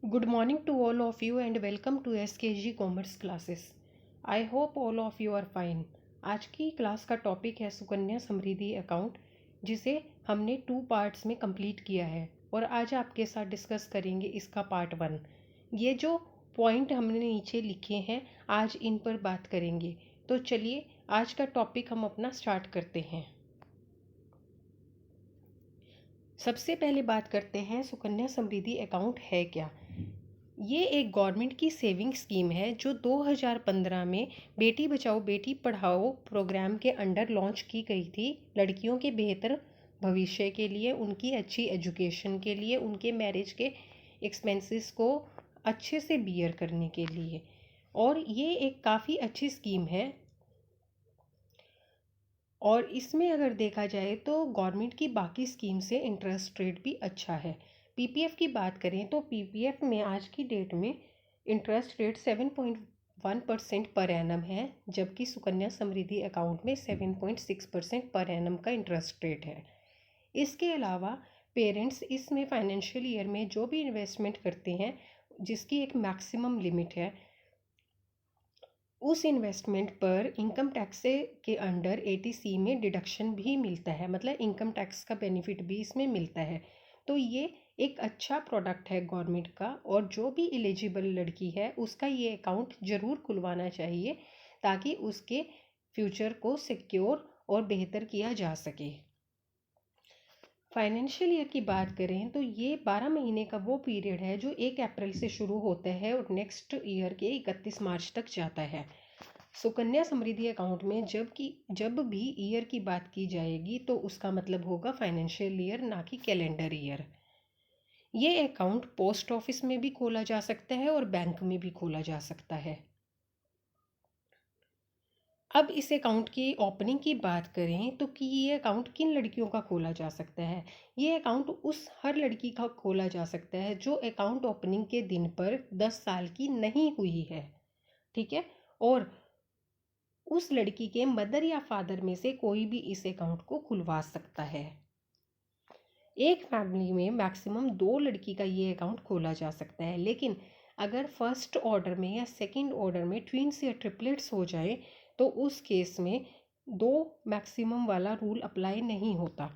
Good morning to all of you and welcome to SKG Commerce classes. I hope all of you are fine. आज की class का topic है Sukanya Samriddhi account, जिसे हमने 2 parts में complete किया है और आज आपके साथ डिस्कस करेंगे इसका पार्ट 1। ये जो पॉइंट हमने नीचे लिखे हैं आज इन पर बात करेंगे। तो चलिए आज का टॉपिक हम अपना स्टार्ट करते हैं। सबसे पहले बात करते हैं सुकन्या समृद्धि अकाउंट है क्या। ये एक गवर्नमेंट की सेविंग स्कीम है जो 2015 में बेटी बचाओ बेटी पढ़ाओ प्रोग्राम के अंडर लॉन्च की गई थी। लड़कियों के बेहतर भविष्य के लिए, उनकी अच्छी एजुकेशन के लिए, उनके मैरिज के एक्सपेंसेस को अच्छे से बियर करने के लिए। और ये एक काफ़ी अच्छी स्कीम है और इसमें अगर देखा जाए तो गवर्नमेंट की बाकी स्कीम से इंटरेस्ट रेट भी अच्छा है। पीपीएफ की बात करें तो पीपीएफ में आज की डेट में इंटरेस्ट रेट 7.1% पर एनम है, जबकि सुकन्या समृद्धि अकाउंट में 7.6% पर एनम का इंटरेस्ट रेट है। इसके अलावा पेरेंट्स इसमें फाइनेंशियल ईयर में जो भी इन्वेस्टमेंट करते हैं जिसकी एक मैक्सिमम लिमिट है, उस इन्वेस्टमेंट पर इनकम टैक्स के अंडर एटीसी में डिडक्शन भी मिलता है, मतलब इनकम टैक्स का बेनिफिट भी इसमें मिलता है। तो ये एक अच्छा प्रोडक्ट है गवर्नमेंट का और जो भी एलिजिबल लड़की है उसका ये अकाउंट ज़रूर खुलवाना चाहिए ताकि उसके फ्यूचर को सिक्योर और बेहतर किया जा सके। फाइनेंशियल ईयर की बात करें तो ये 12 महीने का वो पीरियड है जो 1 अप्रैल से शुरू होता है और नेक्स्ट ईयर के 31 मार्च तक जाता है। सुकन्या समृद्धि अकाउंट में जब भी ईयर की बात की जाएगी तो उसका मतलब होगा फाइनेंशियल ईयर, ना कि कैलेंडर ईयर। ये अकाउंट पोस्ट ऑफिस में भी खोला जा सकता है और बैंक में भी खोला जा सकता है। अब इस अकाउंट की ओपनिंग की बात करें तो कि ये अकाउंट किन लड़कियों का खोला जा सकता है। ये अकाउंट उस हर लड़की का खोला जा सकता है जो अकाउंट ओपनिंग के दिन पर 10 साल की नहीं हुई है, ठीक है। और उस लड़की के मदर या फादर में से कोई भी इस अकाउंट को खुलवा सकता है। एक फैमिली में मैक्सिमम 2 लड़की का ये अकाउंट खोला जा सकता है, लेकिन अगर फर्स्ट ऑर्डर में या सेकंड ऑर्डर में ट्विंस या ट्रिपलेट्स हो जाए तो उस केस में 2 मैक्सिमम वाला रूल अप्लाई नहीं होता।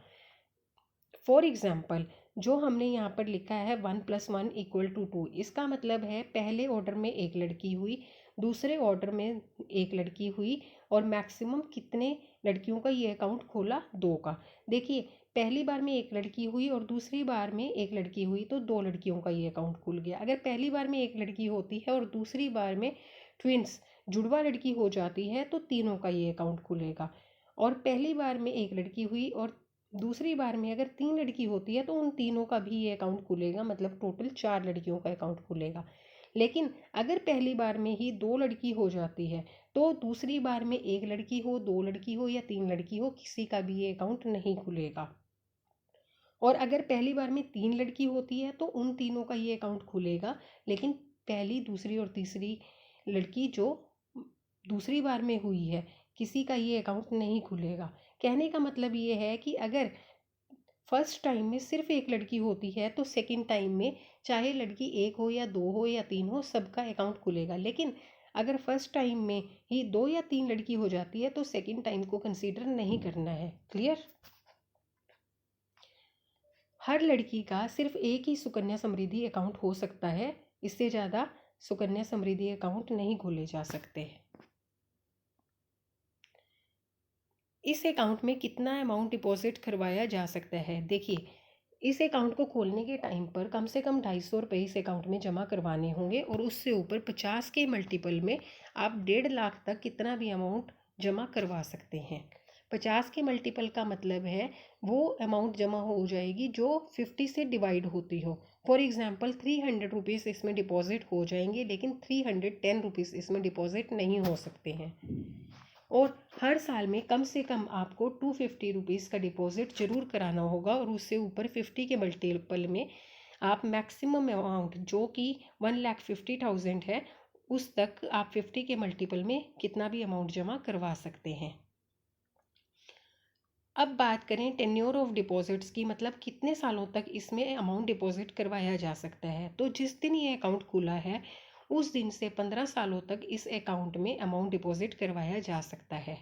फॉर एग्जाम्पल जो हमने यहाँ पर लिखा है 1+1=2, इसका मतलब है पहले ऑर्डर में एक लड़की हुई, दूसरे ऑर्डर में एक लड़की हुई और मैक्सिमम कितने लड़कियों का ये अकाउंट खोला? 2 का। देखिए पहली बार में एक लड़की हुई और दूसरी बार में एक लड़की हुई तो 2 लड़कियों का ये अकाउंट खुल गया। अगर पहली बार में एक लड़की होती है और दूसरी बार में ट्विंस जुड़वा लड़की हो जाती है तो तीनों का ये अकाउंट खुलेगा। और पहली बार में एक लड़की हुई और दूसरी बार में अगर 3 लड़की होती है तो उन तीनों का भी ये अकाउंट खुलेगा, मतलब टोटल 4 लड़कियों का अकाउंट खुलेगा। लेकिन अगर पहली बार में ही 2 लड़की हो जाती है तो दूसरी बार में एक लड़की हो, 2 लड़की हो या 3 लड़की हो, किसी का भी ये अकाउंट नहीं खुलेगा। और अगर पहली बार में 3 लड़की होती है तो उन तीनों का ये अकाउंट खुलेगा, लेकिन पहली, दूसरी और तीसरी लड़की जो दूसरी बार में हुई है किसी का ये अकाउंट नहीं खुलेगा। कहने का मतलब ये है कि अगर फर्स्ट टाइम में सिर्फ एक लड़की होती है तो सेकंड टाइम में चाहे लड़की 1 हो या 2 हो या 3 हो, सबका अकाउंट खुलेगा। लेकिन अगर फर्स्ट टाइम में ही 2 या 3 लड़की हो जाती है तो सेकंड टाइम को कंसीडर नहीं करना है। क्लियर? हर लड़की का सिर्फ एक ही सुकन्या समृद्धि अकाउंट हो सकता है, इससे ज़्यादा सुकन्या समृद्धि अकाउंट नहीं खोले जा सकते। इस अकाउंट में कितना अमाउंट डिपॉजिट करवाया जा सकता है? देखिए इस अकाउंट को खोलने के टाइम पर कम से कम 250 रुपये इस अकाउंट में जमा करवाने होंगे और उससे ऊपर 50 के मल्टीपल में आप 1.5 लाख तक कितना भी अमाउंट जमा करवा सकते हैं। 50 के मल्टीपल का मतलब है वो अमाउंट जमा हो जाएगी जो 50 से डिवाइड होती हो। फॉर एग्जाम्पल 300 रुपीज़ इसमें डिपॉजिट हो जाएंगे, लेकिन 310 रुपीज़ इसमें डिपॉजिट नहीं हो सकते हैं। और हर साल में कम से कम आपको 250 रुपीज़ का डिपॉजिट ज़रूर कराना होगा और उससे ऊपर 50 के मल्टीपल में आप मैक्सिमम अमाउंट जो कि 1,50,000 है उस तक आप 50 के मल्टीपल में कितना भी अमाउंट जमा करवा सकते हैं। अब बात करें टेन्योर ऑफ डिपॉजिट्स की, मतलब कितने सालों तक इसमें अमाउंट डिपॉजिट करवाया जा सकता है। तो जिस दिन ये अकाउंट खुला है उस दिन से 15 सालों तक इस अकाउंट में अमाउंट डिपॉजिट करवाया जा सकता है।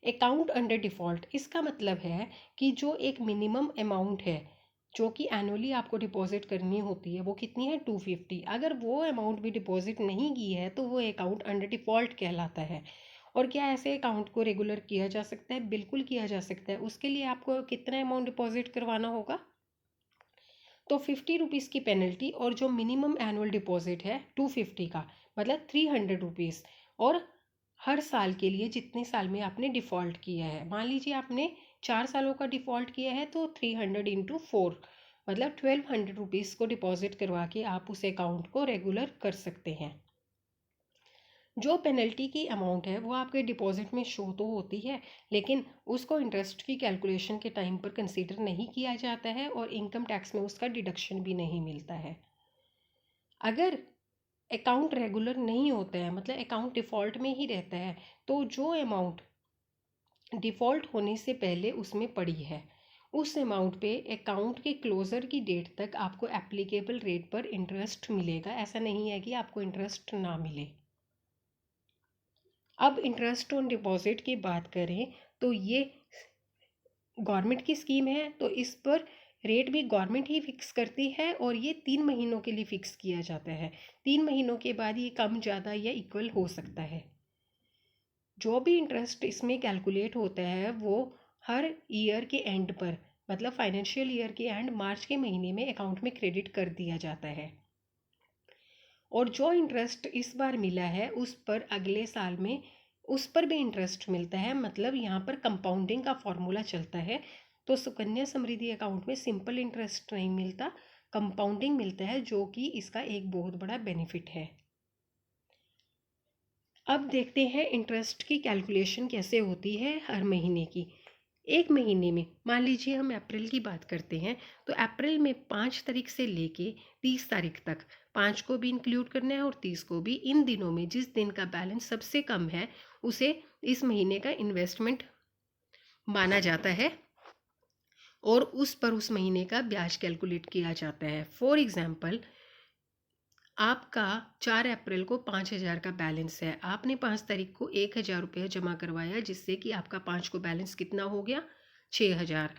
अकाउंट अंडर डिफ़ॉल्ट, इसका मतलब है कि जो एक मिनिमम अमाउंट है जो कि एनुअली आपको डिपॉजिट करनी होती है वो कितनी है, 250। अगर वो अमाउंट भी डिपॉजिट नहीं की है तो वो अकाउंट अंडर डिफ़ॉल्ट कहलाता है। और क्या ऐसे अकाउंट को रेगुलर किया जा सकता है? बिल्कुल किया जा सकता है। उसके लिए आपको कितना अमाउंट डिपॉजिट करवाना होगा, तो 50 रुपीज़ की पेनल्टी, और जो मिनिमम एनुअल डिपॉजिट है 250 का, मतलब 300 रुपीज़। और हर साल के लिए जितने साल में आपने डिफ़ॉल्ट किया है, मान लीजिए आपने 4 सालों का डिफ़ॉल्ट किया है तो 300 × 4, मतलब 1200 रुपीज़ को डिपॉजिट करवा के आप उस अकाउंट को रेगुलर कर सकते हैं। जो पेनल्टी की अमाउंट है वो आपके डिपॉजिट में शो तो होती है, लेकिन उसको इंटरेस्ट की कैलकुलेशन के टाइम पर कंसीडर नहीं किया जाता है और इनकम टैक्स में उसका डिडक्शन भी नहीं मिलता है। अगर अकाउंट रेगुलर नहीं होता है, मतलब अकाउंट डिफ़ॉल्ट में ही रहता है, तो जो अमाउंट डिफ़ॉल्ट होने से पहले उसमें पड़ी है उस अमाउंट पे अकाउंट के क्लोज़र की डेट तक आपको एप्लीकेबल रेट पर इंटरेस्ट मिलेगा। ऐसा नहीं है कि आपको इंटरेस्ट ना मिले। अब इंटरेस्ट ऑन डिपॉजिट की बात करें तो ये गवर्नमेंट की स्कीम है, तो इस पर रेट भी गवर्नमेंट ही फिक्स करती है और ये 3 महीनों के लिए फिक्स किया जाता है। 3 महीनों के बाद ये कम ज़्यादा या इक्वल हो सकता है। जो भी इंटरेस्ट इसमें कैलकुलेट होता है वो हर ईयर के एंड पर, मतलब फाइनेंशियल ईयर के एंड मार्च के महीने में अकाउंट में क्रेडिट कर दिया जाता है। और जो इंटरेस्ट इस बार मिला है उस पर अगले साल में उस पर भी इंटरेस्ट मिलता है, मतलब यहाँ पर कंपाउंडिंग का फॉर्मूला चलता है। तो सुकन्या समृद्धि अकाउंट में सिंपल इंटरेस्ट नहीं मिलता, कंपाउंडिंग मिलता है, जो कि इसका एक बहुत बड़ा बेनिफिट है। अब देखते हैं इंटरेस्ट की कैलकुलेशन कैसे होती है हर महीने की। एक महीने में मान लीजिए हम अप्रैल की बात करते हैं, तो अप्रैल में 5 तारीख से लेके 30 तारीख तक, 5 को भी इंक्लूड करना है और 30 को भी, इन दिनों में जिस दिन का बैलेंस सबसे कम है उसे इस महीने का इन्वेस्टमेंट माना जाता है और उस पर उस महीने का ब्याज कैलकुलेट किया जाता है। फॉर एग्जाम्पल, आपका 4 अप्रैल को 5,000 का बैलेंस है, आपने 5 तारीख को 1,000 रुपया जमा करवाया, जिससे कि आपका 5 को बैलेंस कितना हो गया, 6,000।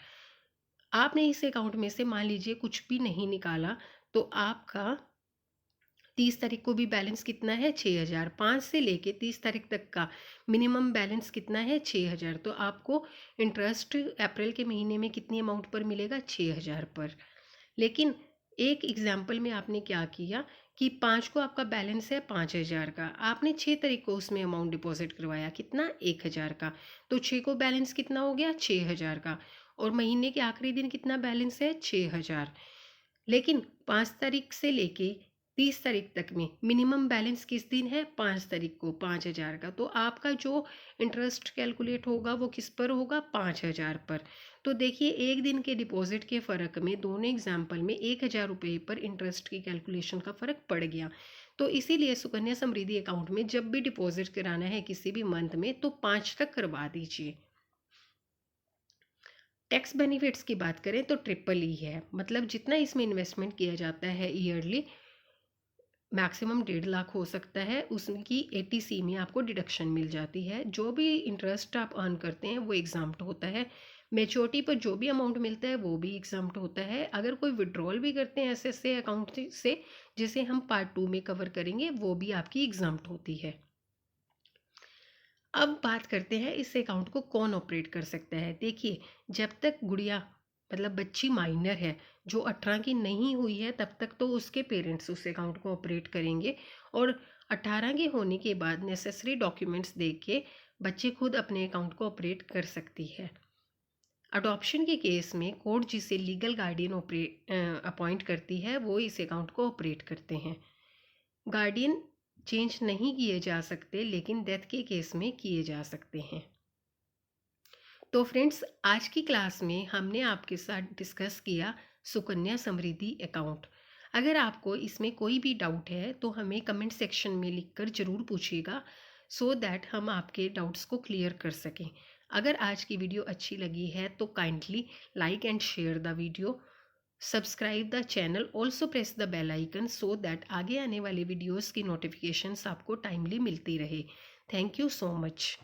आपने इस अकाउंट में से मान लीजिए कुछ भी नहीं निकाला, तो आपका 30 तारीख को भी बैलेंस कितना है, 6,000। 5 से लेके 30 तारीख तक का मिनिमम बैलेंस कितना है, 6,000। तो आपको इंटरेस्ट अप्रैल के महीने में कितनी अमाउंट पर मिलेगा, 6,000 पर। लेकिन एक एग्जाम्पल में आपने क्या किया कि 5 को आपका बैलेंस है 5,000 का, आपने 6 तारीख को उसमें अमाउंट डिपॉजिट करवाया कितना, 1,000 का। तो 6 को बैलेंस कितना हो गया, 6,000 का, और महीने के आखिरी दिन कितना बैलेंस है, 6,000। लेकिन 5 तारीख से लेके 30 तारीख तक में मिनिमम बैलेंस किस दिन है, 5 तारीख को, 5,000 का। तो आपका जो इंटरेस्ट कैलकुलेट होगा वो किस पर होगा, 5,000 पर। तो देखिए एक दिन के डिपॉजिट के फ़र्क में दोनों एग्जाम्पल में 1,000 रुपये पर इंटरेस्ट की कैलकुलेशन का फ़र्क पड़ गया। तो इसीलिए सुकन्या समृद्धि अकाउंट में जब भी डिपॉजिट कराना है किसी भी मंथ में तो 5 तक करवा दीजिए। टैक्स बेनिफिट्स की बात करें तो ट्रिपल ई है, मतलब जितना इसमें इन्वेस्टमेंट किया जाता है ईयरली, मैक्सिमम 1.5 लाख हो सकता है, उसकी 80C में आपको डिडक्शन मिल जाती है। जो भी इंटरेस्ट आप अर्न करते हैं वो एग्जाम्प्ट होता है। मेच्योरिटी पर जो भी अमाउंट मिलता है वो भी एग्जाम्प्ट होता है। अगर कोई विड्रॉल भी करते हैं ऐसे अकाउंट से, जिसे हम पार्ट 2 में कवर करेंगे, वो भी आपकी एग्जाम्प्ट होती है। अब बात करते हैं इस अकाउंट को कौन ऑपरेट कर सकता है। देखिए, जब तक गुड़िया, मतलब बच्ची माइनर है, जो 18 की नहीं हुई है, तब तक तो उसके पेरेंट्स उस अकाउंट को ऑपरेट करेंगे, और 18 के होने के बाद नेसेसरी डॉक्यूमेंट्स दे के बच्चे खुद अपने अकाउंट को ऑपरेट कर सकती है। अडॉप्शन के केस में कोर्ट जिसे लीगल गार्डियन अपॉइंट करती है वो इस अकाउंट को ऑपरेट करते हैं। गार्डियन चेंज नहीं किए जा सकते, लेकिन डेथ के केस में किए जा सकते हैं। तो फ्रेंड्स, आज की क्लास में हमने आपके साथ डिस्कस किया सुकन्या समृद्धि अकाउंट। अगर आपको इसमें कोई भी डाउट है तो हमें कमेंट सेक्शन में लिखकर ज़रूर पूछिएगा, सो दैट हम आपके डाउट्स को क्लियर कर सकें। अगर आज की वीडियो अच्छी लगी है तो kindly like and share the video, subscribe the channel, also press the bell icon so that आगे आने वाले वीडियोस की नोटिफिकेशंस आपको टाइमली मिलती रहे। Thank you so much.